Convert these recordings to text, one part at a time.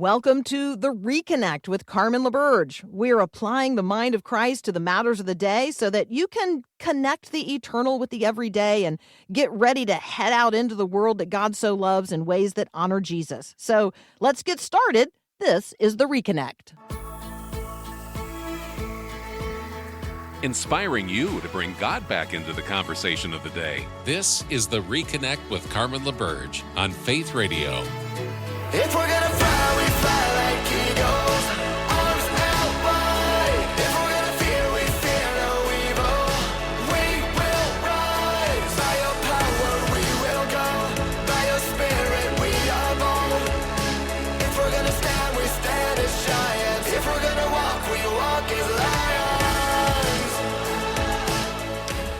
Welcome to The Reconnect with Carmen LaBerge. We're applying the mind of Christ to the matters of the day so that you can connect the eternal with the everyday and get ready to head out into the world that God so loves in ways that honor Jesus. So let's get started. This is The Reconnect. Inspiring you to bring God back into the conversation of the day. This is The Reconnect with Carmen LaBerge on Faith Radio. If we're gonna fly, we fly like eagles, arms out wide. If we're gonna fear, we fear no evil. We will rise. By your power we will go. By your spirit we are bold. If we're gonna stand, we stand as giants. If we're gonna walk, we walk as lions.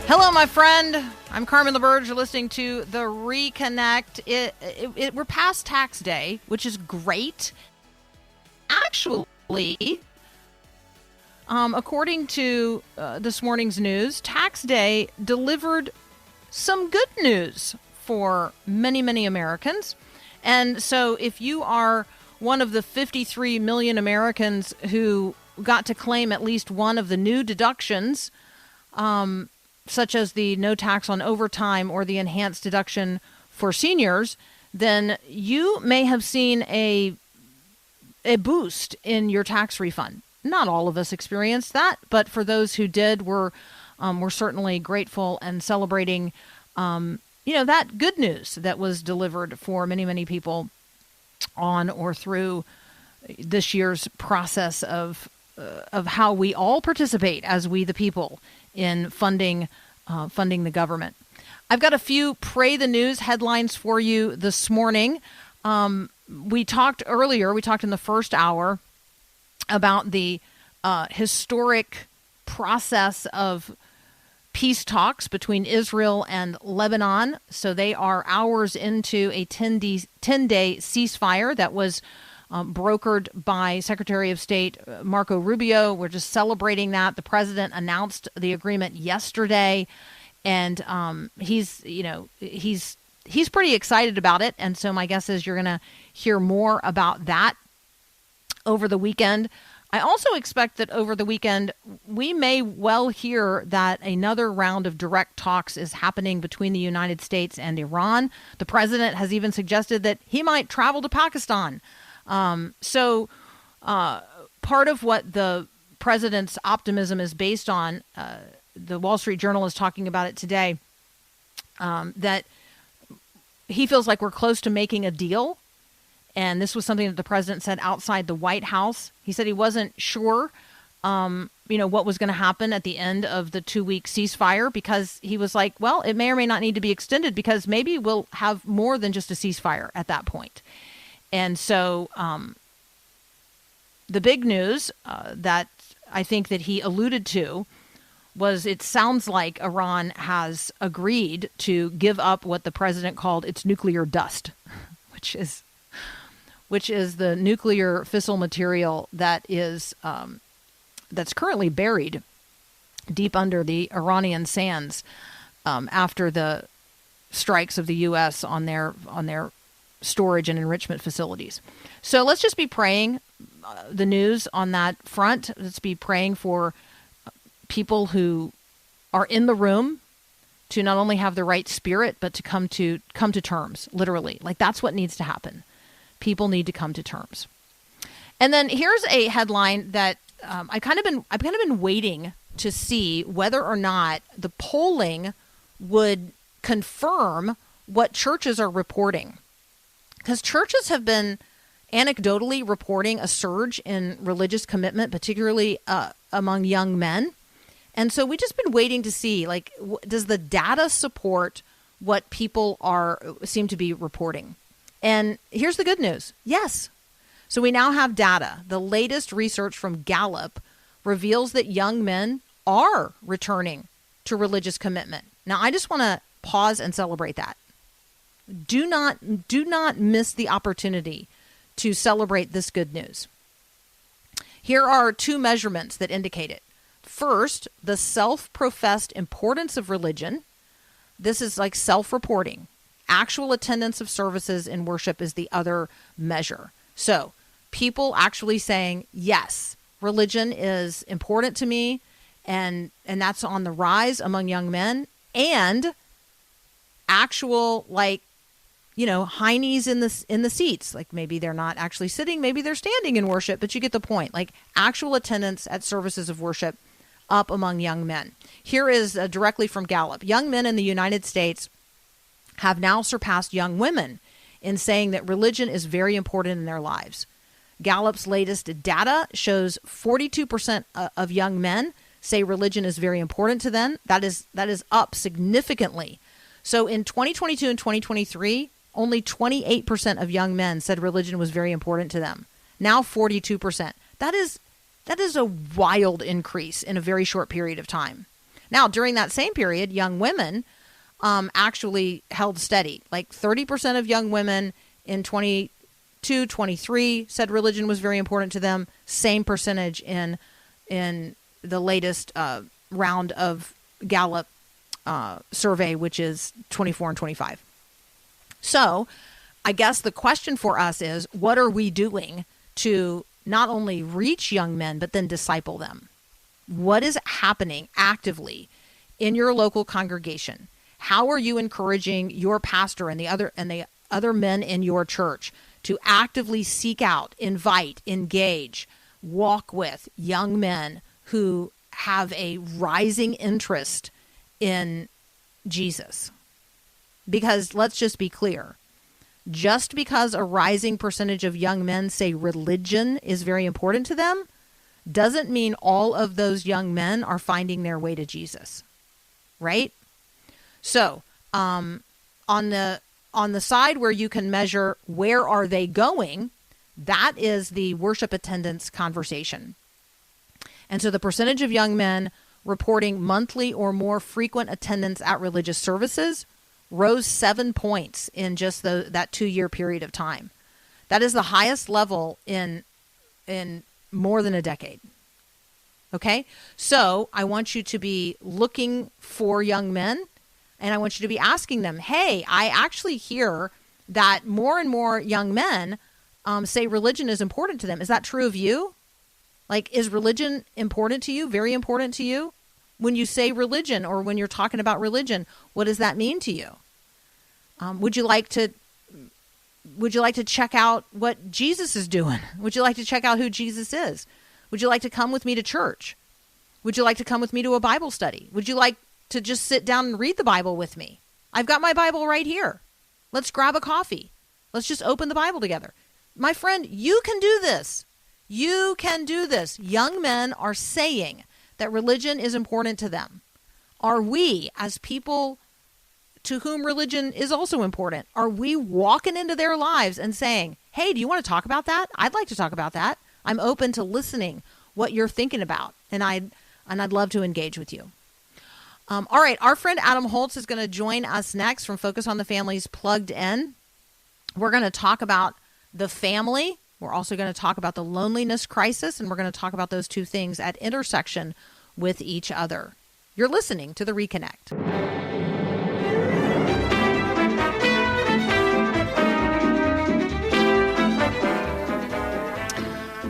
Hello, my friend. I'm Carmen LaBerge. You're listening to The Reconnect. We're past tax day, which is great. Actually, according to this morning's news, tax day delivered some good news for many, many Americans. And so if you are one of the 53 million Americans who got to claim at least one of the new deductions, such as the no tax on overtime or the enhanced deduction for seniors, then you may have seen a boost in your tax refund. Not all of us experienced that, but for those who did, we're certainly grateful and celebrating, that good news that was delivered for many, many people on or through this year's process of how we all participate as we the people in funding the government. I've got a few Pray the News headlines for you this morning. We talked in the first hour about the historic process of peace talks between Israel and Lebanon. So they are hours into a 10-day ceasefire that was brokered by Secretary of State Marco Rubio. We're just celebrating that. The president announced the agreement yesterday, and he's pretty excited about it. And so my guess is you're going to hear more about that over the weekend. I also expect that over the weekend, we may well hear that another round of direct talks is happening between the United States and Iran. The president has even suggested that he might travel to Pakistan. So part of what the president's optimism is based on, the Wall Street Journal is talking about it today, that he feels like we're close to making a deal. And this was something that the president said outside the White House. He said he wasn't sure, what was going to happen at the end of the 2-week ceasefire, because he was like, well, it may or may not need to be extended because maybe we'll have more than just a ceasefire at that point. And so the big news that I think that he alluded to was it sounds like Iran has agreed to give up what the president called its nuclear dust, which is the nuclear fissile material that is that's currently buried deep under the Iranian sands after the strikes of the U.S. on their storage and enrichment facilities. So let's just be praying the news on that front. Let's be praying for people who are in the room to not only have the right spirit, but to come to terms, literally. Like that's what needs to happen. People need to come to terms. And then here's a headline that I've kind of been waiting to see whether or not the polling would confirm what churches are reporting. Because churches have been anecdotally reporting a surge in religious commitment, particularly among young men. And so we've just been waiting to see, does the data support what people seem to be reporting? And here's the good news. Yes. So we now have data. The latest research from Gallup reveals that young men are returning to religious commitment. Now, I just want to pause and celebrate that. Do not miss the opportunity to celebrate this good news. Here are 2 measurements that indicate it. First, the self-professed importance of religion. This is like self-reporting. Actual attendance of services in worship is the other measure. So people actually saying, yes, religion is important to me, and that's on the rise among young men, and actual, like, heinies in the seats. Like, maybe they're not actually sitting, maybe they're standing in worship, but you get the point. Like, actual attendance at services of worship up among young men. Here is directly from Gallup. Young men in the United States have now surpassed young women in saying that religion is very important in their lives. Gallup's latest data shows 42% of young men say religion is very important to them. That is up significantly. So in 2022 and 2023, only 28% of young men said religion was very important to them. Now 42%. That is a wild increase in a very short period of time. Now, during that same period, young women actually held steady. Like 30% of young women in 22, 23 said religion was very important to them. Same percentage in the latest round of Gallup survey, which is 24 and 25. So I guess the question for us is, what are we doing to not only reach young men, but then disciple them? What is happening actively in your local congregation? How are you encouraging your pastor and the other men in your church to actively seek out, invite, engage, walk with young men who have a rising interest in Jesus? Because let's just be clear. Just because a rising percentage of young men say religion is very important to them doesn't mean all of those young men are finding their way to Jesus, right? So, on the side where you can measure where are they going, that is the worship attendance conversation. And so the percentage of young men reporting monthly or more frequent attendance at religious services rose 7 points in just that 2-year period of time. That is the highest level in more than a decade. Okay? So I want you to be looking for young men, and I want you to be asking them, hey, I actually hear that more and more young men say religion is important to them. Is that true of you? Like, is religion important to you? Very important to you? When you say religion, or when you're talking about religion, what does that mean to you? Would you like to check out what Jesus is doing? Would you like to check out who Jesus is? Would you like to come with me to church? Would you like to come with me to a Bible study? Would you like to just sit down and read the Bible with me? I've got my Bible right here. Let's grab a coffee. Let's just open the Bible together. My friend, you can do this. You can do this. Young men are saying that religion is important to them. Are we, as people to whom religion is also important, are we walking into their lives and saying, hey, do you want to talk about that? I'd like to talk about that. I'm open to listening what you're thinking about, and I'd love to engage with you. All right, our friend Adam Holz is going to join us next from Focus on the Family's Plugged In. We're going to talk about the family. We're also going to talk about the loneliness crisis, and we're going to talk about those two things at intersection with each other. You're listening to The Reconnect.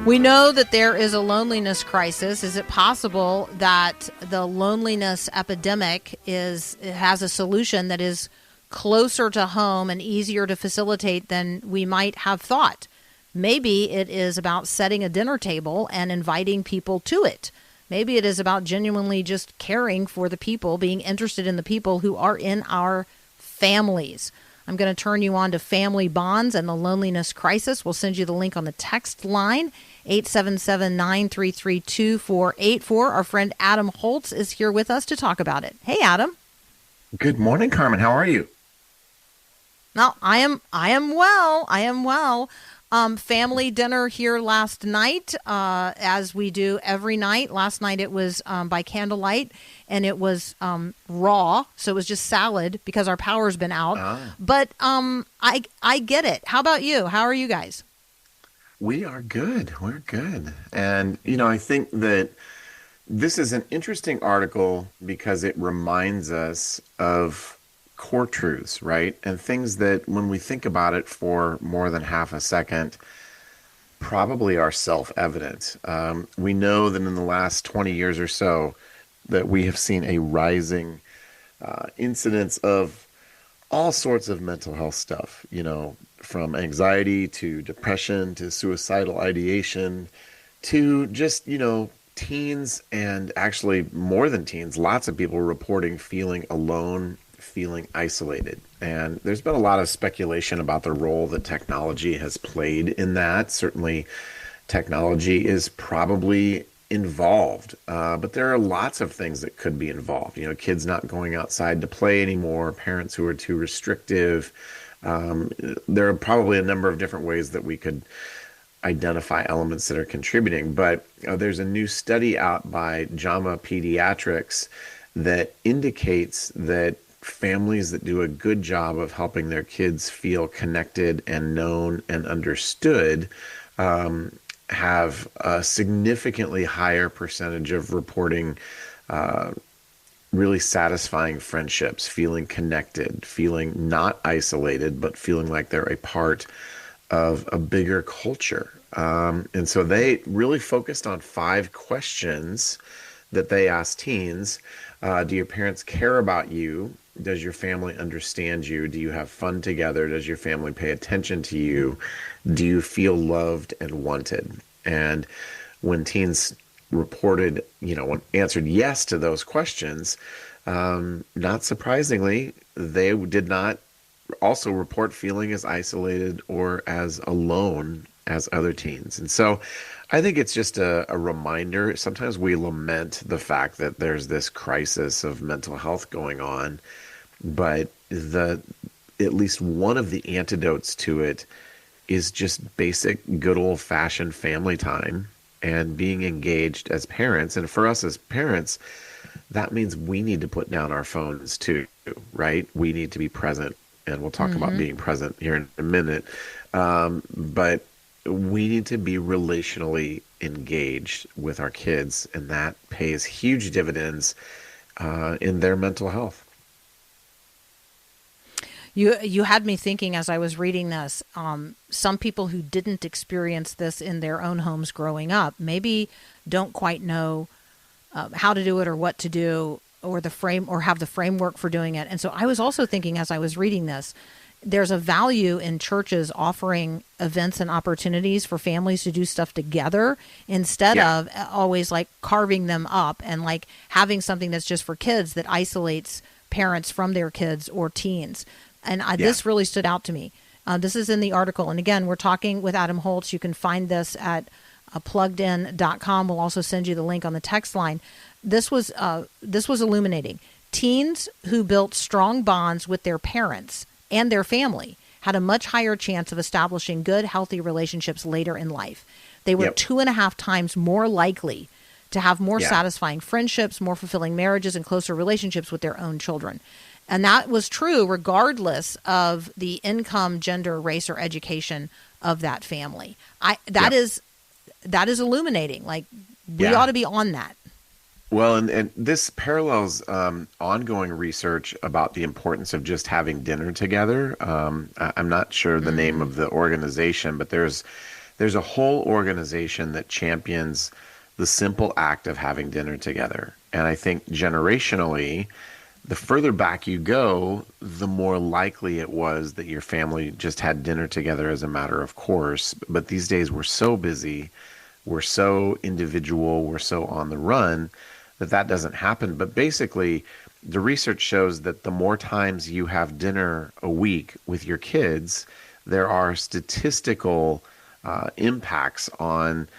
We know that there is a loneliness crisis. Is it possible that the loneliness epidemic has a solution that is closer to home and easier to facilitate than we might have thought? Maybe it is about setting a dinner table and inviting people to it. Maybe it is about genuinely just caring for the people, being interested in the people who are in our families. I'm going to turn you on to family bonds and the loneliness crisis. We'll send you the link on the text line, 877-933-2484. Our friend Adam Holz is here with us to talk about it. Hey, Adam. Good morning, Carmen. How are you? Well, I am well. I am well. Family dinner here last night, as we do every night. Last night it was by candlelight, and it was raw, so it was just salad because our power's been out. But I get it. How about you? How are you guys? We are good. We're good. And, I think that this is an interesting article because it reminds us of core truths, right? And things that when we think about it for more than half a second, probably are self-evident. We know that in the last 20 years or so that we have seen a rising incidence of all sorts of mental health stuff, from anxiety to depression to suicidal ideation to just, teens, and actually more than teens, lots of people reporting feeling alone, feeling isolated. And there's been a lot of speculation about the role that technology has played in that. Certainly, technology is probably involved, but there are lots of things that could be involved. Kids not going outside to play anymore, parents who are too restrictive. There are probably a number of different ways that we could identify elements that are contributing. But there's a new study out by JAMA Pediatrics that indicates that families that do a good job of helping their kids feel connected and known and understood have a significantly higher percentage of reporting really satisfying friendships, feeling connected, feeling not isolated, but feeling like they're a part of a bigger culture. And so they really focused on 5 questions that they asked teens. Do your parents care about you? Does your family understand you? Do you have fun together? Does your family pay attention to you? Do you feel loved and wanted? And when teens reported, answered yes to those questions, not surprisingly, they did not also report feeling as isolated or as alone as other teens. And so I think it's just a reminder. Sometimes we lament the fact that there's this crisis of mental health going on, but at least one of the antidotes to it is just basic good old-fashioned family time and being engaged as parents. And for us as parents, that means we need to put down our phones too, right? We need to be present, and we'll talk about being present here in a minute. But we need to be relationally engaged with our kids, and that pays huge dividends in their mental health. You had me thinking as I was reading this, some people who didn't experience this in their own homes growing up maybe don't quite know how to do it or what to do or have the framework for doing it. And so I was also thinking as I was reading this, there's a value in churches offering events and opportunities for families to do stuff together instead of always like carving them up and like having something that's just for kids that isolates parents from their kids or teens. And this really stood out to me. This is in the article. And again, we're talking with Adam Holz. You can find this at pluggedin.com. We'll also send you the link on the text line. This was illuminating. Teens who built strong bonds with their parents and their family had a much higher chance of establishing good, healthy relationships later in life. They were 2.5 times more likely to have more satisfying friendships, more fulfilling marriages, and closer relationships with their own children. And that was true regardless of the income, gender, race, or education of that family. That is illuminating. Like, we ought to be on that. Well, and this parallels ongoing research about the importance of just having dinner together. I'm not sure the name of the organization, but there's a whole organization that champions the simple act of having dinner together. And I think generationally, the further back you go, the more likely it was that your family just had dinner together as a matter of course. But these days we're so busy, we're so individual, we're so on the run that doesn't happen. But basically, the research shows that the more times you have dinner a week with your kids, there are statistical impacts and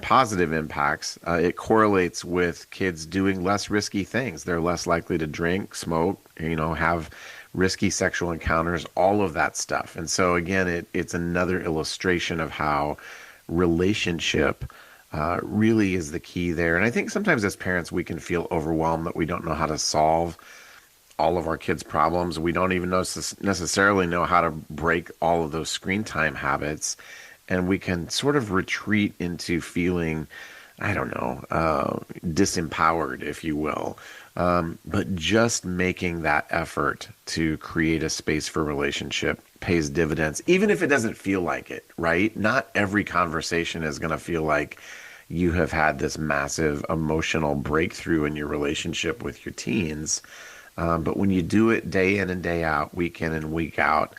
positive impacts. It correlates with kids doing less risky things. They're less likely to drink, smoke, have risky sexual encounters, all of that stuff. And so again, it's another illustration of how relationship really is the key there. And I think sometimes as parents, we can feel overwhelmed that we don't know how to solve all of our kids' problems. We don't even necessarily know how to break all of those screen time habits. And we can sort of retreat into feeling, disempowered, if you will. But just making that effort to create a space for relationship pays dividends, even if it doesn't feel like it, right? Not every conversation is going to feel like you have had this massive emotional breakthrough in your relationship with your teens. But when you do it day in and day out, week in and week out,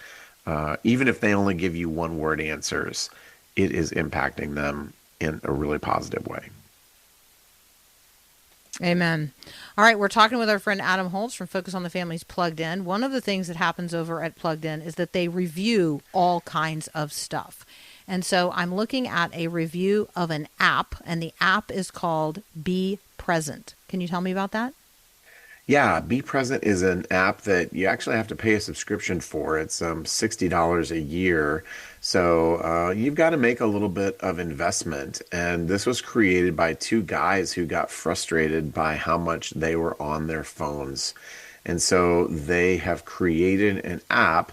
even if they only give you one word answers, it is impacting them in a really positive way. Amen. All right, we're talking with our friend Adam Holz from Focus on the Family's Plugged In. One of the things that happens over at Plugged In is that they review all kinds of stuff. And so I'm looking at a review of an app, and the app is called Be Present. Can you tell me about that? Yeah, Be Present is an app that you actually have to pay a subscription for. It's $60 a year. So you've got to make a little bit of investment. And this was created by two guys who got frustrated by how much they were on their phones. And so they have created an app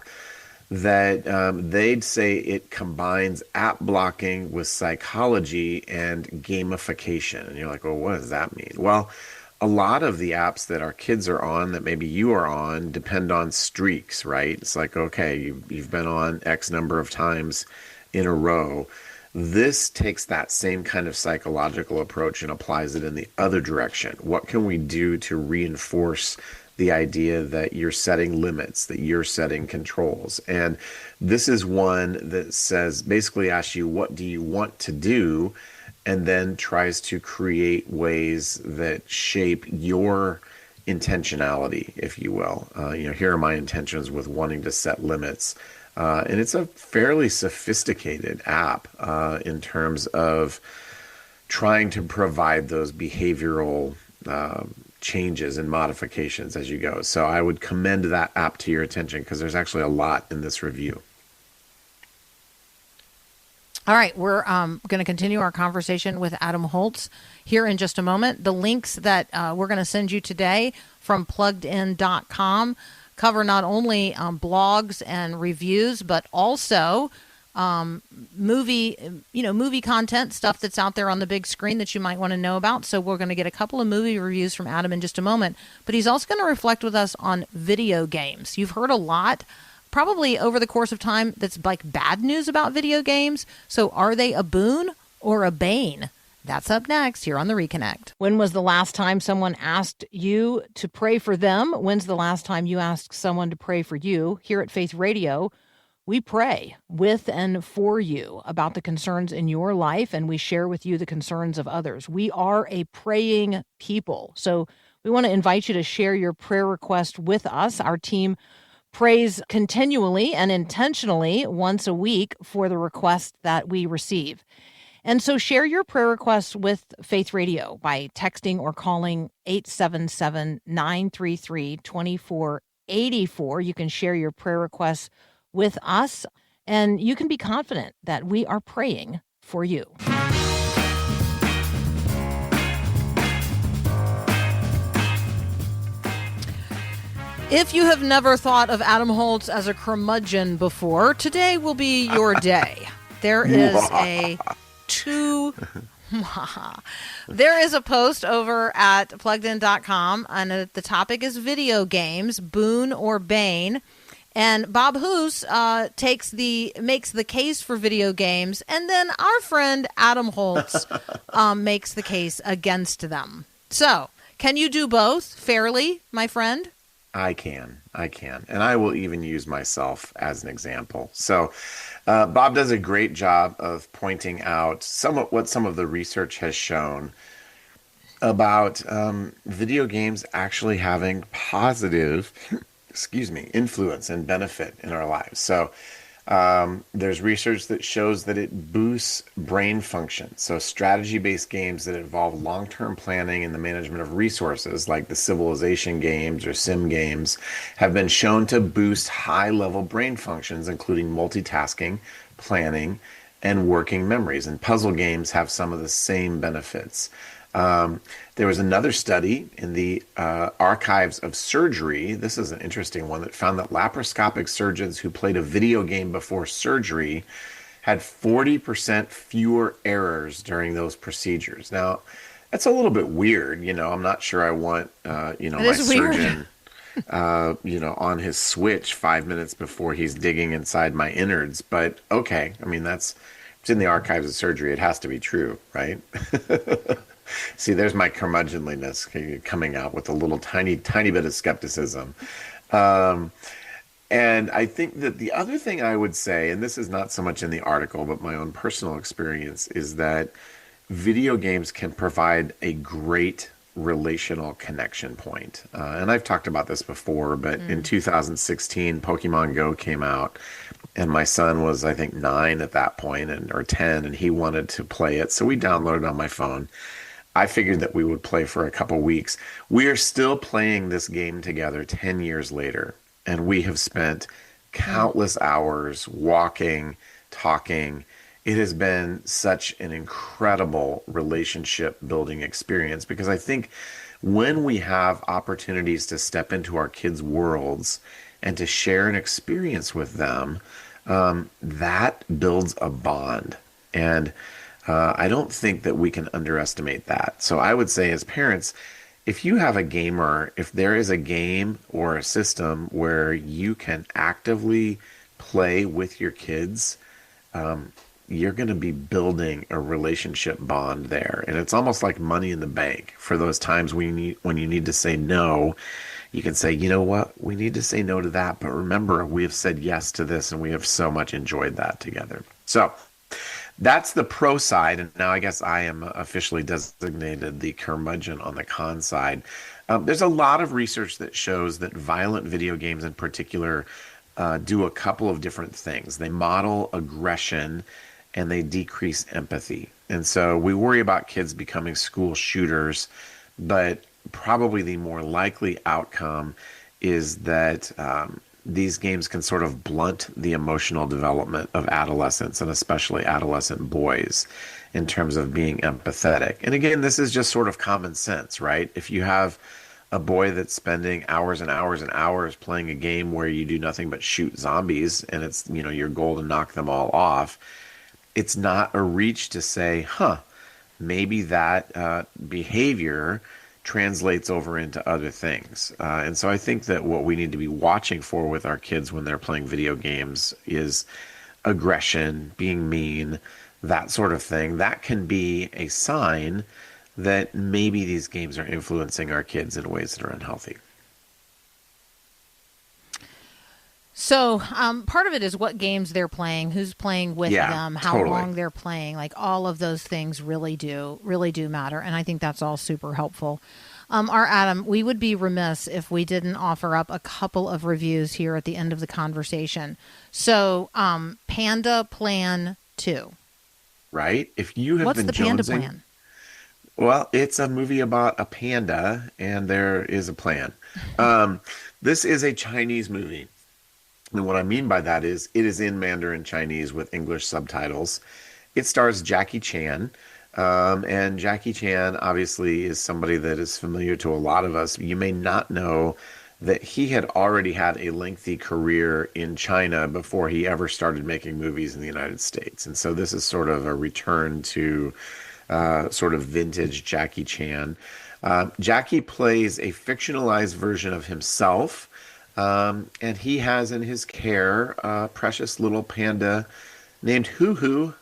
that they'd say it combines app blocking with psychology and gamification. And you're like, well, what does that mean? Well, a lot of the apps that our kids are on, that maybe you are on, depend on streaks, right? It's like, okay, you've been on X number of times in a row. This takes that same kind of psychological approach and applies it in the other direction. What can we do to reinforce the idea that you're setting limits, that you're setting controls? And this is one that says, basically asks you, what do you want to do? And then tries to create ways that shape your intentionality, if you will. Here are my intentions with wanting to set limits. And it's a fairly sophisticated app in terms of trying to provide those behavioral changes and modifications as you go. So I would commend that app to your attention because there's actually a lot in this review. All right, we're going to continue our conversation with Adam Holz here in just a moment. The links that we're going to send you today from pluggedin.com cover not only blogs and reviews, but also movie content, stuff that's out there on the big screen that you might want to know about. So we're going to get a couple of movie reviews from Adam in just a moment. But he's also going to reflect with us on video games. You've heard a lot probably over the course of time that's like bad news about video games. So are they a boon or a bane? That's up next here on The Reconnect. When was the last time someone asked you to pray for them? When's the last time you asked someone to pray for you? Here at Faith Radio, we pray with and for you about the concerns in your life, and we share with you the concerns of others. We are a praying people. So we want to invite you to share your prayer request with us. Our team prays continually and intentionally once a week for the requests that we receive. And so share your prayer requests with Faith Radio by texting or calling 877-933-2484. You can share your prayer requests with us, and you can be confident that we are praying for you. If you have never thought of Adam Holz as a curmudgeon before, today will be your day. There is there is a post over at pluggedin.com, and the topic is video games, boon or bane. And Bob Hoos makes the case for video games, and then our friend Adam Holz makes the case against them. So, can you do both fairly, my friend? I can. And I will even use myself as an example. So Bob does a great job of pointing out what some of the research has shown about video games actually having positive, influence and benefit in our lives. So there's research that shows that it boosts brain function. So strategy-based games that involve long-term planning and the management of resources, like the Civilization games or sim games, have been shown to boost high-level brain functions, including multitasking, planning, and working memories. And puzzle games have some of the same benefits. There was another study in the Archives of Surgery. This is an interesting one that found that laparoscopic surgeons who played a video game before surgery had 40% fewer errors during those procedures. Now, that's a little bit weird. I'm not sure I want, my surgeon on his Switch 5 minutes before he's digging inside my innards. But okay, I mean, it's in the archives of surgery. It has to be true, right? See, there's my curmudgeonliness coming out with a little tiny, tiny bit of skepticism. Um, and I think that the other thing I would say, and this is not so much in the article, but my own personal experience, is that video games can provide a great relational connection point. And I've talked about this before, but in 2016, Pokemon Go came out, and my son was, I think, 9 at that point, or 10, and he wanted to play it. So we downloaded it on my phone. I figured that we would play for a couple weeks. We are still playing this game together 10 years later, and we have spent countless hours walking, talking. It has been such an incredible relationship building experience, because I think when we have opportunities to step into our kids' worlds and to share an experience with them, that builds a bond. And I don't think that we can underestimate that. So I would say, as parents, if you have a gamer, if there is a game or a system where you can actively play with your kids, you're going to be building a relationship bond there. And it's almost like money in the bank for those times when you need to say no. You can say, you know what, we need to say no to that. But remember, we have said yes to this, and we have so much enjoyed that together. So that's the pro side. And now I guess I am officially designated the curmudgeon on the con side. There's a lot of research that shows that violent video games in particular do a couple of different things. They model aggression and they decrease empathy. And so we worry about kids becoming school shooters, but probably the more likely outcome is that these games can sort of blunt the emotional development of adolescents, and especially adolescent boys, in terms of being empathetic. And again, this is just sort of common sense, right? If you have a boy that's spending hours and hours and hours playing a game where you do nothing but shoot zombies, and it's, your goal to knock them all off, it's not a reach to say, maybe that behavior translates over into other things. And so I think that what we need to be watching for with our kids when they're playing video games is aggression, being mean, that sort of thing. That can be a sign that maybe these games are influencing our kids in ways that are unhealthy. So part of it is what games they're playing, who's playing with them, how totally. long they're playing. Like, all of those things really do matter. And I think that's all super helpful. Our Adam, we would be remiss if we didn't offer up a couple of reviews here at the end of the conversation. So Panda Plan 2. Right? If you have What's been the Panda jonesing, Plan? well, it's a movie about a panda, and there is a plan. This is a Chinese movie. And what I mean by that is it is in Mandarin Chinese with English subtitles. It stars Jackie Chan. And Jackie Chan obviously is somebody that is familiar to a lot of us. You may not know that he had already had a lengthy career in China before he ever started making movies in the United States. And so this is sort of a return to sort of vintage Jackie Chan. Jackie plays a fictionalized version of himself. And he has in his care a precious little panda named Hoo Hoo.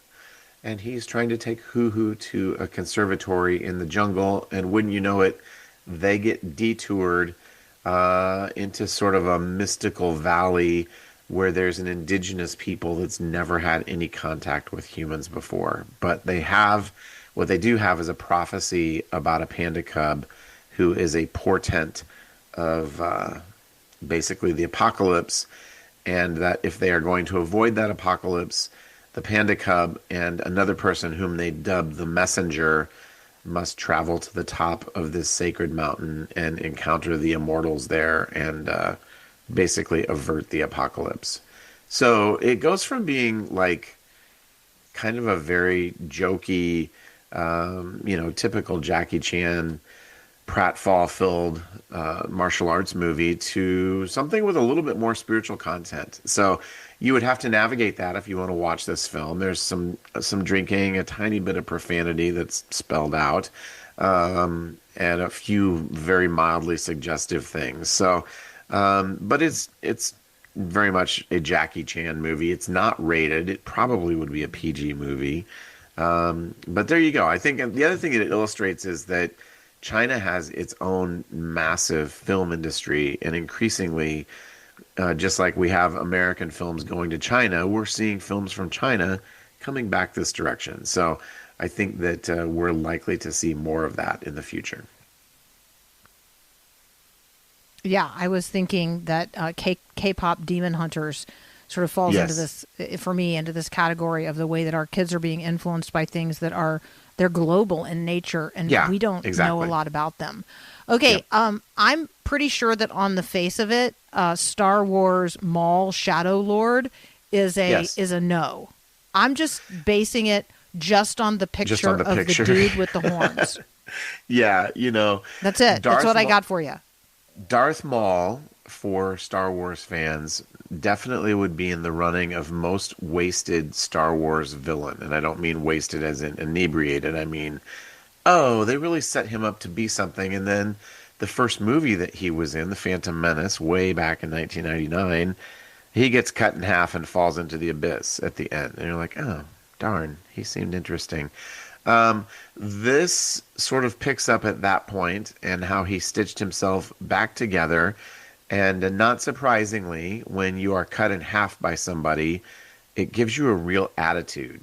And he's trying to take Hoo Hoo to a conservatory in the jungle. And wouldn't you know it, they get detoured into sort of a mystical valley where there's an indigenous people that's never had any contact with humans before. But what they do have is a prophecy about a panda cub who is a portent of basically the apocalypse, and that if they are going to avoid that apocalypse, the panda cub and another person whom they dub the messenger must travel to the top of this sacred mountain and encounter the immortals there and basically avert the apocalypse. So it goes from being like kind of a very jokey, typical Jackie Chan pratfall-filled martial arts movie to something with a little bit more spiritual content. So you would have to navigate that if you want to watch this film. There's some drinking, a tiny bit of profanity that's spelled out, and a few very mildly suggestive things. So But it's very much a Jackie Chan movie. It's not rated. It probably would be a PG movie. But there you go. I think the other thing it illustrates is that China has its own massive film industry, and increasingly, just like we have American films going to China, we're seeing films from China coming back this direction. So I think that we're likely to see more of that in the future. Yeah, I was thinking that K-pop Demon Hunters sort of falls into this, for me, into this category of the way that our kids are being influenced by things that they're global in nature, and we don't know a lot about them. Okay, I'm pretty sure that on the face of it, Star Wars Maul Shadow Lord is a no. I'm just basing it just on the picture of the dude with the horns. Yeah, that's it. That's what I got for you. Darth Maul, for Star Wars fans, definitely would be in the running of most wasted Star Wars villain. And I don't mean wasted as in inebriated. I mean, they really set him up to be something. And then the first movie that he was in, The Phantom Menace, way back in 1999, he gets cut in half and falls into the abyss at the end. And you're like, oh, darn, he seemed interesting. This sort of picks up at that point and how he stitched himself back together. And not surprisingly, when you are cut in half by somebody, it gives you a real attitude.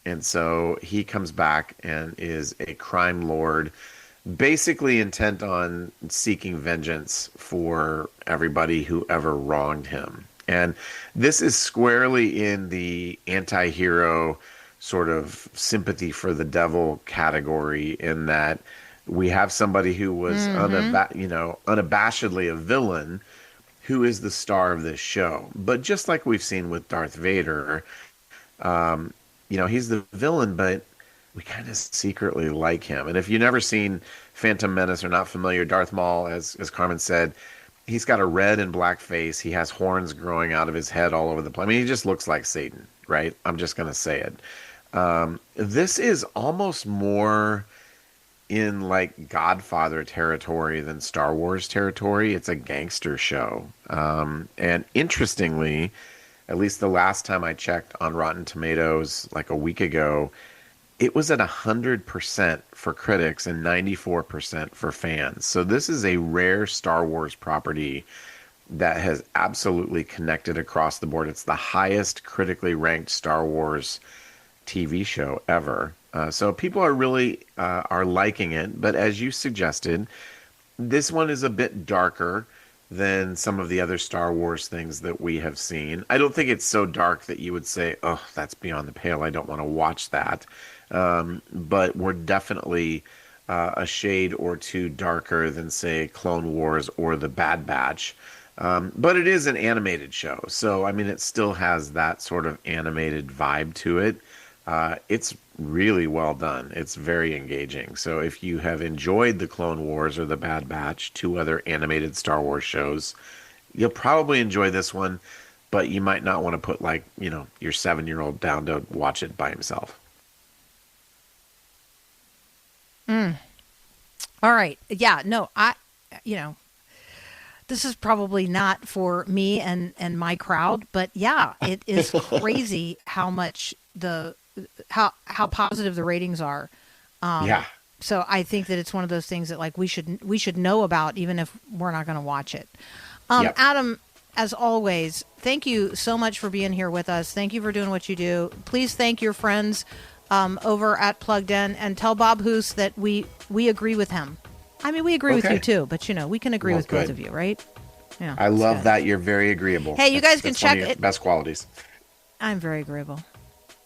And so he comes back and is a crime lord, basically intent on seeking vengeance for everybody who ever wronged him. And this is squarely in the anti-hero sort of sympathy for the devil category, in that we have somebody who was unabashedly a villain who is the star of this show. But just like we've seen with Darth Vader, he's the villain, but we kind of secretly like him. And if you've never seen Phantom Menace or not familiar, Darth Maul, as Carmen said, he's got a red and black face. He has horns growing out of his head all over the place. I mean, he just looks like Satan, right? I'm just going to say it. This is almost more in like Godfather territory than Star Wars territory. It's a gangster show. And interestingly, at least the last time I checked on Rotten Tomatoes, like a week ago, it was at 100% for critics and 94% for fans. So this is a rare Star Wars property that has absolutely connected across the board. It's the highest critically ranked Star Wars TV show ever. So people are really are liking it. But as you suggested, this one is a bit darker than some of the other Star Wars things that we have seen. I don't think it's so dark that you would say, oh, that's beyond the pale, I don't want to watch that. But we're definitely a shade or two darker than, say, Clone Wars or The Bad Batch. But it is an animated show. So, I mean, it still has that sort of animated vibe to it. It's really well done. It's very engaging. So if you have enjoyed the Clone Wars or the Bad Batch, two other animated Star Wars shows, you'll probably enjoy this one, but you might not want to put your 7-year-old down to watch it by himself. All right. Yeah, no, this is probably not for me and my crowd, but yeah, it is crazy how much how positive the ratings are. So I think that it's one of those things that we should know about, even if we're not going to watch it. Adam, as always, thank you so much for being here with us. Thank you for doing what you do. Please thank your friends over at Plugged In, and tell Bob Hoose that we agree with him. I mean, we agree with you too, but we can agree with both of you, right? Yeah. I love that. You're very agreeable. Hey, you guys can check it. Best qualities. I'm very agreeable.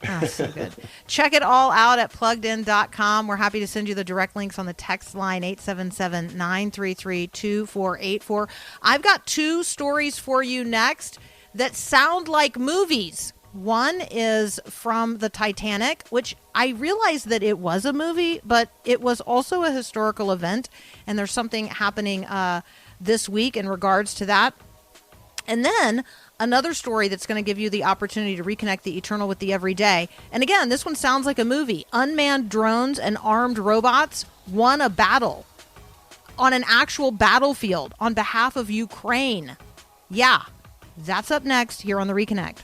Oh, so good. Check it all out at pluggedin.com. We're happy to send you the direct links on the text line 877-933-2484. I've got 2 stories for you next that sound like movies. One is from the Titanic, which I realized that it was a movie, but it was also a historical event, and there's something happening this week in regards to that. And then another story that's going to give you the opportunity to reconnect the eternal with the everyday. And again, this one sounds like a movie. Unmanned drones and armed robots won a battle. on an actual battlefield on behalf of Ukraine. Yeah, that's up next here on the Reconnect.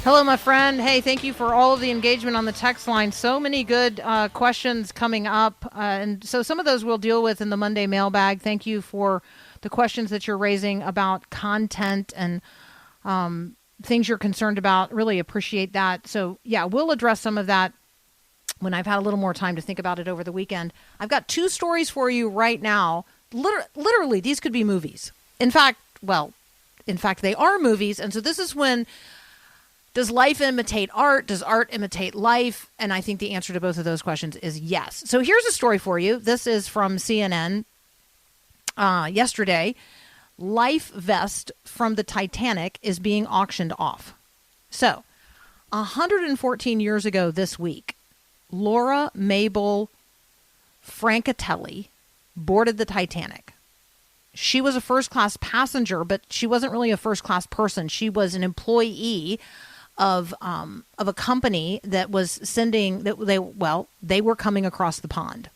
Hello, my friend. Hey, thank you for all of the engagement on the text line. So many good questions coming up. And so some of those we'll deal with in the Monday mailbag. Thank you for the questions that you're raising about content and things you're concerned about. Really appreciate that. So, yeah, we'll address some of that when I've had a little more time to think about it over the weekend. I've got two stories for you right now. Literally, these could be movies. In fact, they are movies. And so this is when... Does life imitate art? Does art imitate life? And I think the answer to both of those questions is yes. So here's a story for you. This is from CNN yesterday. Life vest from the Titanic is being auctioned off. So 114 years ago this week, Laura Mabel Francatelli boarded the Titanic. She was a first-class passenger, but she wasn't really a first-class person. She was an employee of a company that was sending that they were coming across the pond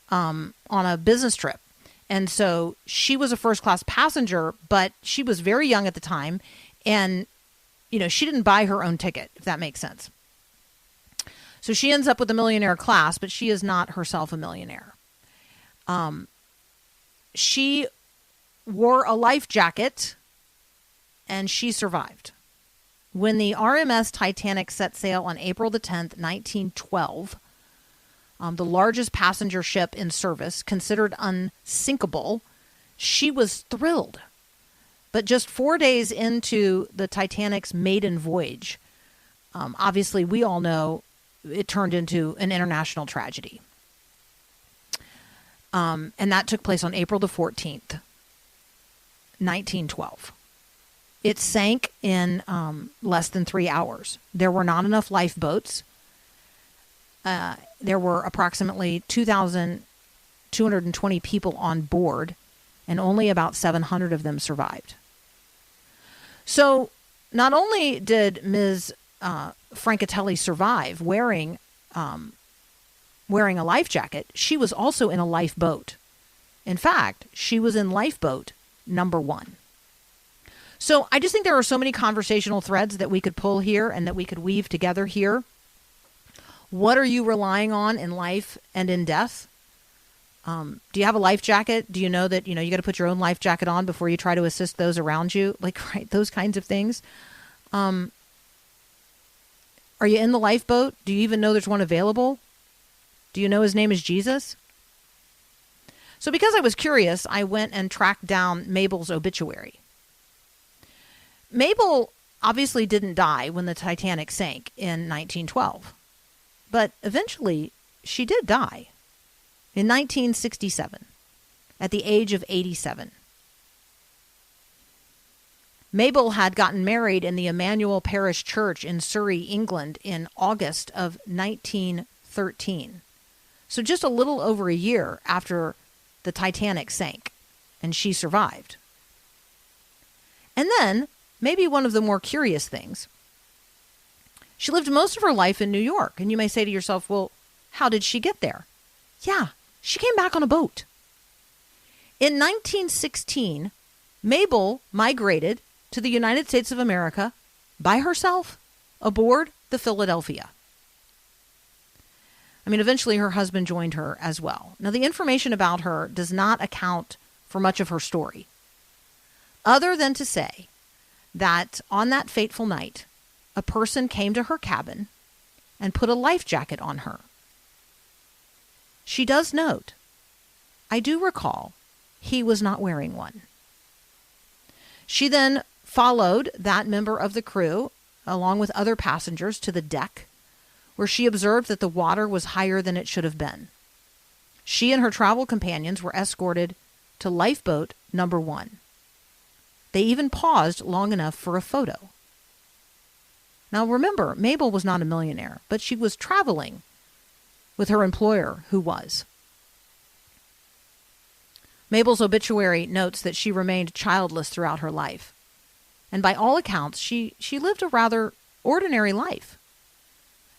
on a business trip. And so she was a first class passenger, but she was very young at the time. And, she didn't buy her own ticket, if that makes sense. So she ends up with the millionaire class, but she is not herself a millionaire. She wore a life jacket and she survived. When the RMS Titanic set sail on April the 10th, 1912, the largest passenger ship in service, considered unsinkable, she was thrilled. But just 4 days into the Titanic's maiden voyage, obviously we all know it turned into an international tragedy. And that took place on April the 14th, 1912. It sank in less than 3 hours. There were not enough lifeboats. There were approximately 2,220 people on board, and only about 700 of them survived. So not only did Ms. Francatelli survive wearing a life jacket, she was also in a lifeboat. In fact, she was in lifeboat number 1. So I just think there are so many conversational threads that we could pull here and that we could weave together here. What are you relying on in life and in death? Do you have a life jacket? Do you know that, you got to put your own life jacket on before you try to assist those around you? Right, those kinds of things. Are you in the lifeboat? Do you even know there's one available? Do you know his name is Jesus? So because I was curious, I went and tracked down Mabel's obituary. Mabel obviously didn't die when the Titanic sank in 1912, but eventually she did die in 1967 at the age of 87. Mabel had gotten married in the Emmanuel Parish Church in Surrey, England in August of 1913. So just a little over a year after the Titanic sank, and she survived. And then, maybe one of the more curious things, she lived most of her life in New York. And you may say to yourself, well, how did she get there? Yeah, she came back on a boat. In 1916, Mabel migrated to the United States of America by herself aboard the Philadelphia. Eventually her husband joined her as well. Now, the information about her does not account for much of her story, other than to say that on that fateful night, a person came to her cabin and put a life jacket on her. She does note, I do recall he was not wearing one. She then followed that member of the crew, along with other passengers, to the deck, where she observed that the water was higher than it should have been. She and her travel companions were escorted to lifeboat number 1. They even paused long enough for a photo. Now remember, Mabel was not a millionaire, but she was traveling with her employer, who was. Mabel's obituary notes that she remained childless throughout her life. And by all accounts, she lived a rather ordinary life.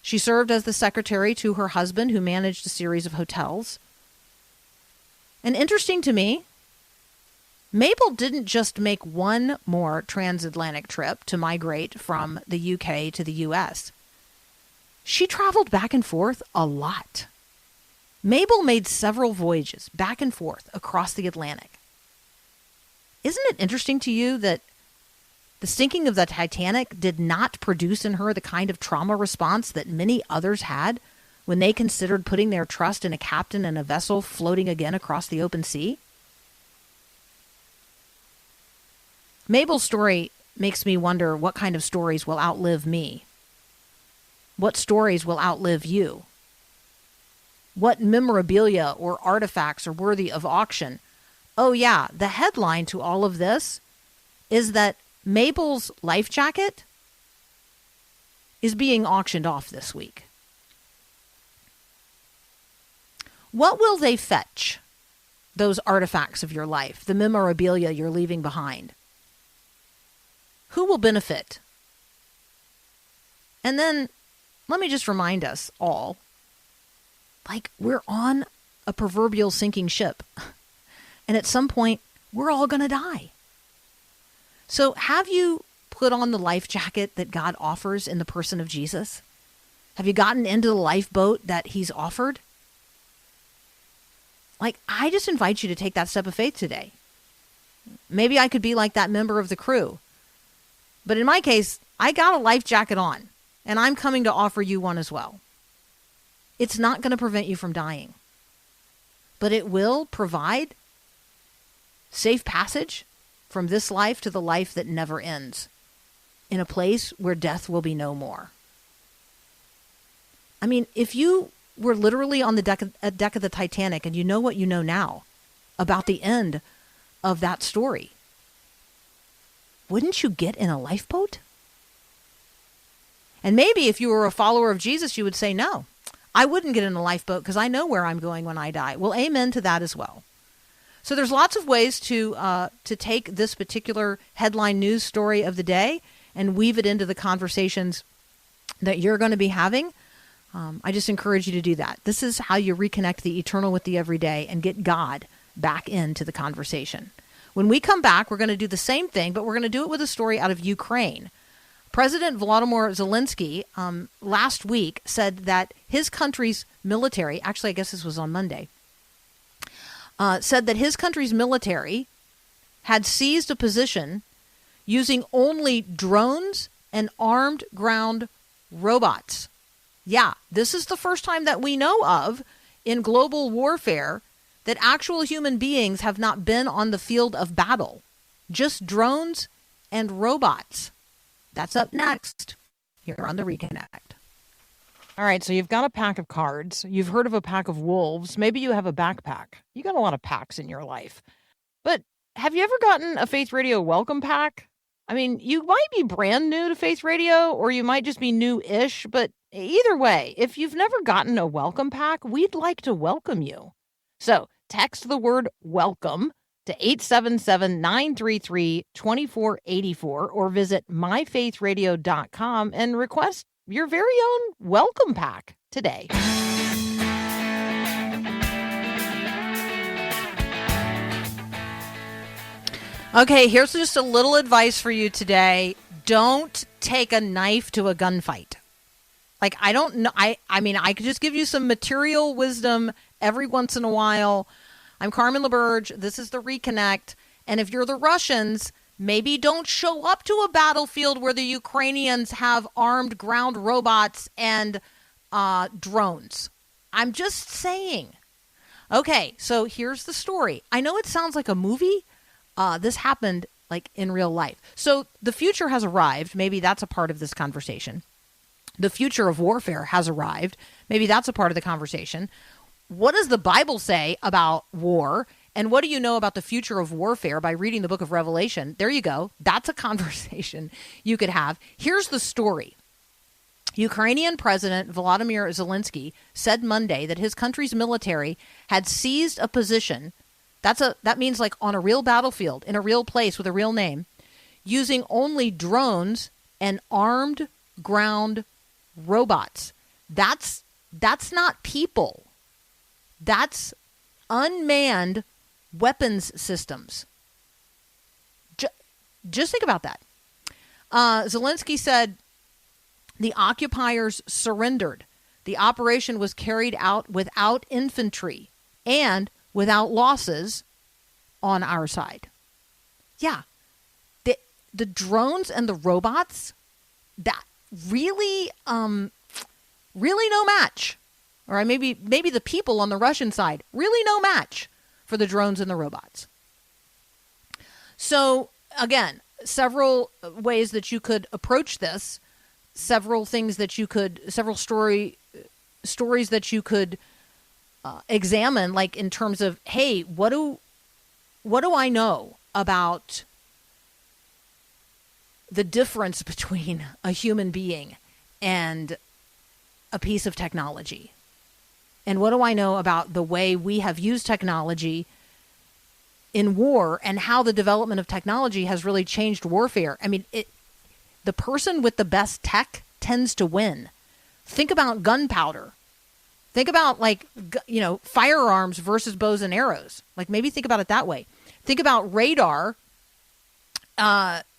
She served as the secretary to her husband, who managed a series of hotels. And interesting to me, Mabel didn't just make one more transatlantic trip to migrate from the UK to the US. She traveled back and forth a lot. Mabel made several voyages back and forth across the Atlantic. Isn't it interesting to you that the sinking of the Titanic did not produce in her the kind of trauma response that many others had when they considered putting their trust in a captain and a vessel floating again across the open sea? Mabel's story makes me wonder what kind of stories will outlive me. What stories will outlive you? What memorabilia or artifacts are worthy of auction? Oh yeah, the headline to all of this is that Mabel's life jacket is being auctioned off this week. What will they fetch, those artifacts of your life, the memorabilia you're leaving behind? Who will benefit? And then let me just remind us all, like, we're on a proverbial sinking ship. And at some point, we're all going to die. So have you put on the life jacket that God offers in the person of Jesus? Have you gotten into the lifeboat that he's offered? Like, I just invite you to take that step of faith today. Maybe I could be like that member of the crew. But in my case, I got a life jacket on, and I'm coming to offer you one as well. It's not going to prevent you from dying, but it will provide safe passage from this life to the life that never ends, in a place where death will be no more. I mean, if you were literally on the deck of the Titanic and you know what you know now about the end of that story, wouldn't you get in a lifeboat? And maybe if you were a follower of Jesus, you would say, no, I wouldn't get in a lifeboat because I know where I'm going when I die. Well, amen to that as well. So there's lots of ways to take this particular headline news story of the day and weave it into the conversations that you're going to be having. I just encourage you to do that. This is how you reconnect the eternal with the everyday and get God back into the conversation. When we come back, we're going to do the same thing, but we're going to do it with a story out of Ukraine. President Volodymyr Zelensky last week said that his country's military, actually I guess this was on Monday, said that his country's military had seized a position using only drones and armed ground robots. Yeah, this is the first time that we know of in global warfare that actual human beings have not been on the field of battle. Just drones and robots. That's up next here on The Reconnect. All right, so you've got a pack of cards. You've heard of a pack of wolves. Maybe you have a backpack. You got a lot of packs in your life. But have you ever gotten a Faith Radio welcome pack? I mean, you might be brand new to Faith Radio, or you might just be new-ish, but either way, if you've never gotten a welcome pack, we'd like to welcome you. So text the word welcome to 877-933-2484 or visit myfaithradio.com and request your very own welcome pack today. Okay, here's just a little advice for you today. Don't take a knife to a gunfight. Like, I don't know. I mean, I could just give you some material wisdom every once in a while. I'm Carmen LaBerge. This is The Reconnect. And if you're the Russians, maybe don't show up to a battlefield where the Ukrainians have armed ground robots and drones. I'm just saying. Okay, so here's the story. I know it sounds like a movie. This happened like in real life. So the future has arrived. Maybe that's a part of this conversation. The future of warfare has arrived. Maybe that's a part of the conversation. What does the Bible say about war? And what do you know about the future of warfare by reading the book of Revelation? There you go. That's a conversation you could have. Here's the story. Ukrainian President Volodymyr Zelensky said Monday that his country's military had seized a position That means like on a real battlefield, in a real place with a real name, using only drones and armed ground robots. That's not people. That's unmanned weapons systems. Just think about that. Zelensky said the occupiers surrendered. The operation was carried out without infantry and without losses on our side. Yeah. The drones and the robots, that really no match. Or maybe the people on the Russian side, really no match for the drones and the robots. So, again, several ways that you could approach this, several stories that you could examine, like in terms of, hey, what do I know about the difference between a human being and a piece of technology? And what do I know about the way we have used technology in war and how the development of technology has really changed warfare? I mean, the person with the best tech tends to win. Think about gunpowder. Think about firearms versus bows and arrows. Like maybe think about it that way. Think about radar.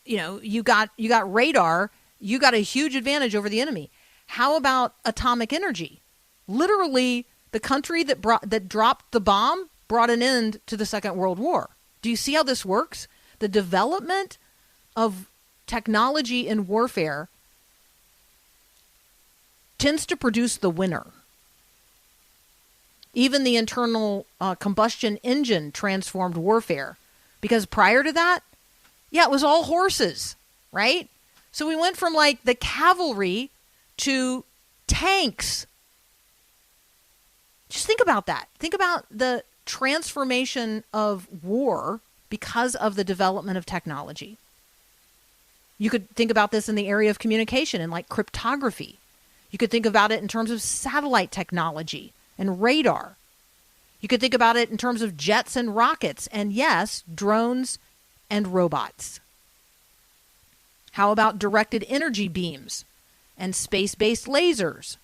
You got radar. You got a huge advantage over the enemy. How about atomic energy? Literally, the country that dropped the bomb brought an end to the Second World War. Do you see how this works? The development of technology in warfare tends to produce the winner. Even the internal combustion engine transformed warfare, because prior to that, it was all horses, right? So we went from like the cavalry to tanks. Just think about that. Think about the transformation of war because of the development of technology. You could think about this in the area of communication and like cryptography. You could think about it in terms of satellite technology and radar. You could think about it in terms of jets and rockets and, yes, drones and robots. How about directed energy beams and space-based lasers?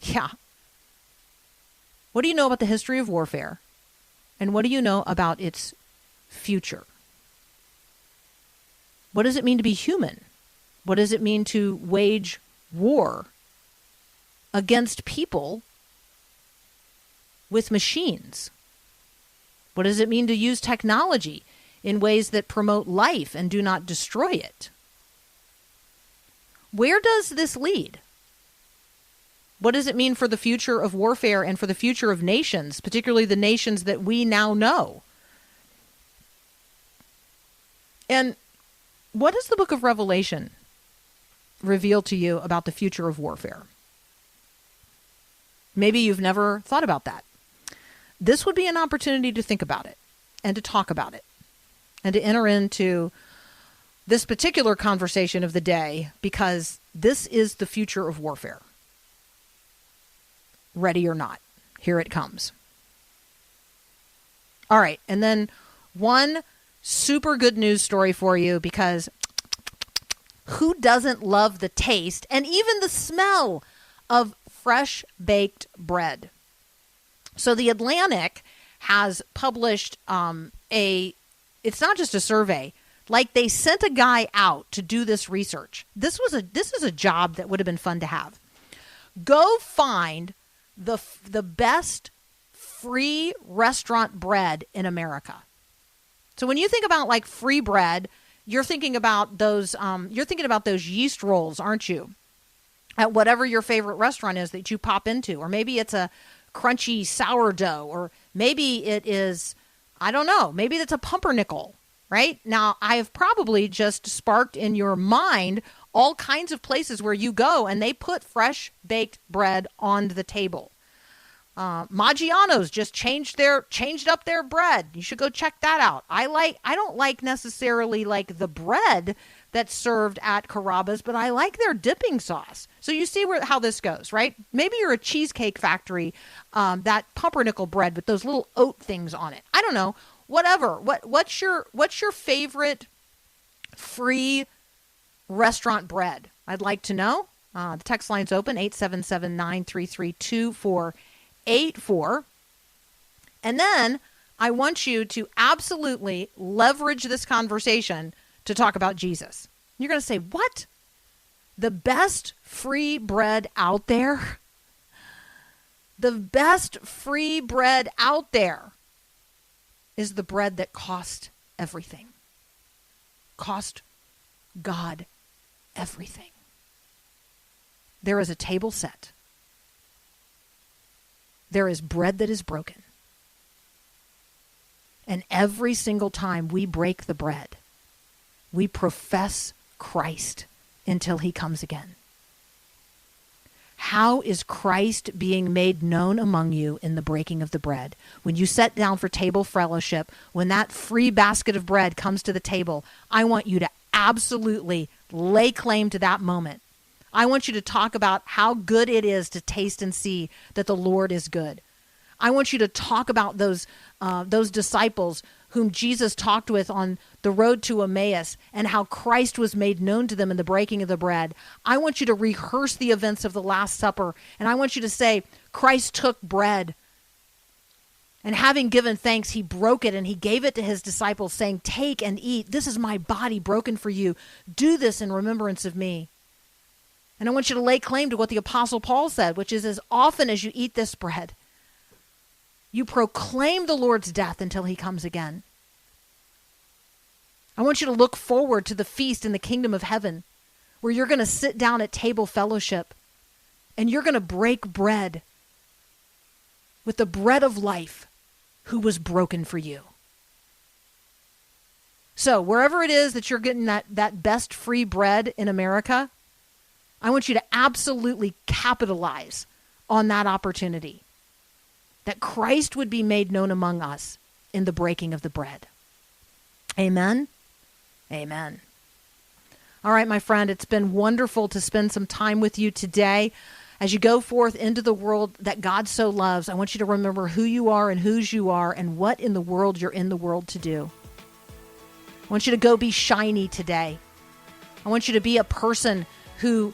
Yeah. What do you know about the history of warfare? And what do you know about its future? What does it mean to be human? What does it mean to wage war against people with machines? What does it mean to use technology in ways that promote life and do not destroy it? Where does this lead? What does it mean for the future of warfare and for the future of nations, particularly the nations that we now know? And what does the book of Revelation reveal to you about the future of warfare? Maybe you've never thought about that. This would be an opportunity to think about it and to talk about it and to enter into this particular conversation of the day, because this is the future of warfare. Ready or not, here it comes. All right, and then one super good news story for you, because who doesn't love the taste and even the smell of fresh baked bread? So the Atlantic has published it's not just a survey, like they sent a guy out to do this research. This is a job that would have been fun to have. Go find the best free restaurant bread in America. So when you think about like free bread, you're thinking about those yeast rolls, aren't you? At whatever your favorite restaurant is that you pop into, or maybe it's a crunchy sourdough, or maybe it is, I don't know, maybe it's a pumpernickel, right? Now, I have probably just sparked in your mind all kinds of places where you go and they put fresh baked bread on the table. Maggiano's just changed up their bread. You should go check that out. I don't like necessarily like the bread that's served at Carrabba's, but I like their dipping sauce. So you see how this goes, right? Maybe you're a Cheesecake Factory, that pumpernickel bread with those little oat things on it. I don't know. whatever. What's your favorite free restaurant bread? I'd like to know. The text line's open, 877-933-2484. And then I want you to absolutely leverage this conversation to talk about Jesus. You're going to say, what? The best free bread out there? The best free bread out there is the bread that cost everything. Cost God everything. There is a table set. There is bread that is broken. And every single time we break the bread, we profess Christ until he comes again. How is Christ being made known among you in the breaking of the bread? When you sit down for table fellowship, when that free basket of bread comes to the table, I want you to absolutely lay claim to that moment. I want you to talk about how good it is to taste and see that the Lord is good. I want you to talk about those disciples whom Jesus talked with on the road to Emmaus and how Christ was made known to them in the breaking of the bread. I want you to rehearse the events of the Last Supper, and I want you to say, Christ took bread, and having given thanks, he broke it and he gave it to his disciples, saying, take and eat. This is my body broken for you. Do this in remembrance of me. And I want you to lay claim to what the Apostle Paul said, which is, as often as you eat this bread, you proclaim the Lord's death until he comes again. I want you to look forward to the feast in the kingdom of heaven, where you're going to sit down at table fellowship and you're going to break bread with the bread of life who was broken for you. So wherever it is that you're getting that best free bread in America, I want you to absolutely capitalize on that opportunity, that Christ would be made known among us in the breaking of the bread. Amen? Amen. All right, my friend, it's been wonderful to spend some time with you today. As you go forth into the world that God so loves, I want you to remember who you are and whose you are and what in the world you're in the world to do. I want you to go be shiny today. I want you to be a person who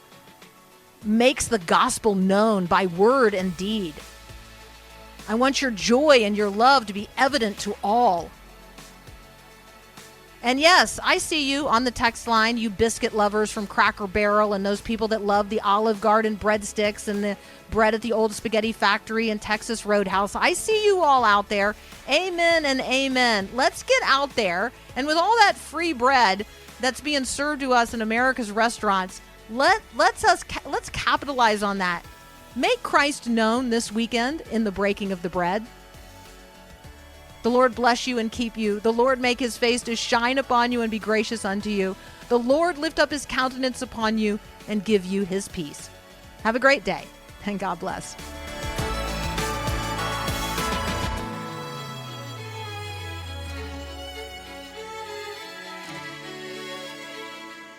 makes the gospel known by word and deed. I want your joy and your love to be evident to all. And yes, I see you on the text line, you biscuit lovers from Cracker Barrel and those people that love the Olive Garden breadsticks and the bread at the old spaghetti factory and Texas Roadhouse. I see you all out there. Amen and amen. Let's get out there, and with all that free bread that's being served to us in America's restaurants, let's capitalize on that. Make Christ known this weekend in the breaking of the bread. The Lord bless you and keep you. The Lord make his face to shine upon you and be gracious unto you. The Lord lift up his countenance upon you and give you his peace. Have a great day, and God bless.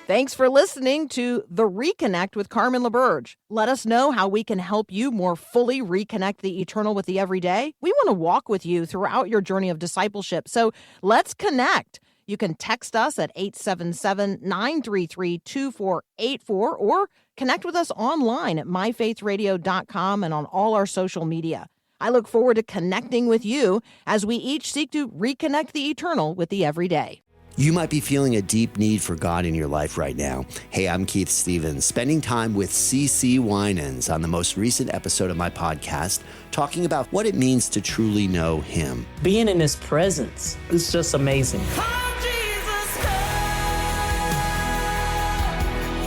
Thanks for listening to The Reconnect with Carmen LaBerge. Let us know how we can help you more fully reconnect the eternal with the everyday. We want to walk with you throughout your journey of discipleship, so let's connect. You can text us at 877-933-2484 or connect with us online at myfaithradio.com and on all our social media. I look forward to connecting with you as we each seek to reconnect the eternal with the everyday. You might be feeling a deep need for God in your life right now. Hey, I'm Keith Stevens, spending time with CeCe Winans on the most recent episode of my podcast, talking about what it means to truly know Him. Being in His presence is just amazing.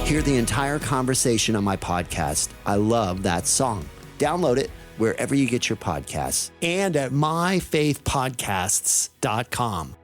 Hear the entire conversation on my podcast. I love that song. Download it wherever you get your podcasts and at myfaithpodcasts.com.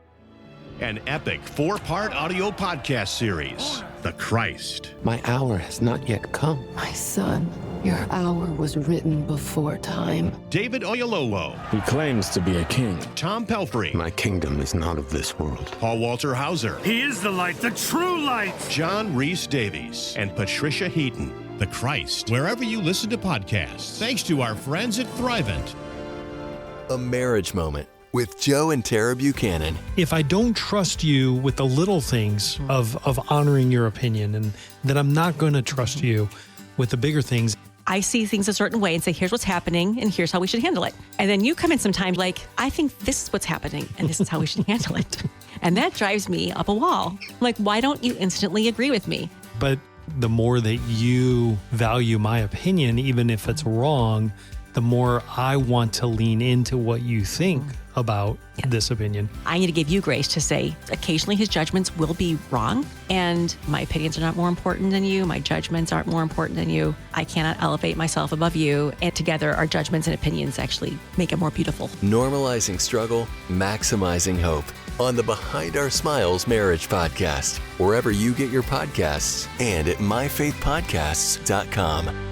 An epic 4-part audio podcast series, The Christ. My hour has not yet come. My son, your hour was written before time. David Oyelowo. He claims to be a king. Tom Pelfrey. My kingdom is not of this world. Paul Walter Hauser. He is the light, the true light. John Rhys Davies. And Patricia Heaton. The Christ. Wherever you listen to podcasts. Thanks to our friends at Thrivent. A marriage moment. with Joe and Tara Buchanan. If I don't trust you with the little things of honoring your opinion, and then I'm not going to trust you with the bigger things. I see things a certain way and say, here's what's happening and here's how we should handle it. And then you come in sometimes like, I think this is what's happening and this is how we should handle it. And that drives me up a wall. I'm like, why don't you instantly agree with me? But the more that you value my opinion, even if it's wrong, the more I want to lean into what you think about this opinion. I need to give you grace to say, occasionally his judgments will be wrong, and my opinions are not more important than you. My judgments aren't more important than you. I cannot elevate myself above you, and together our judgments and opinions actually make it more beautiful. Normalizing struggle, maximizing hope on the Behind Our Smiles Marriage Podcast, wherever you get your podcasts and at myfaithpodcasts.com.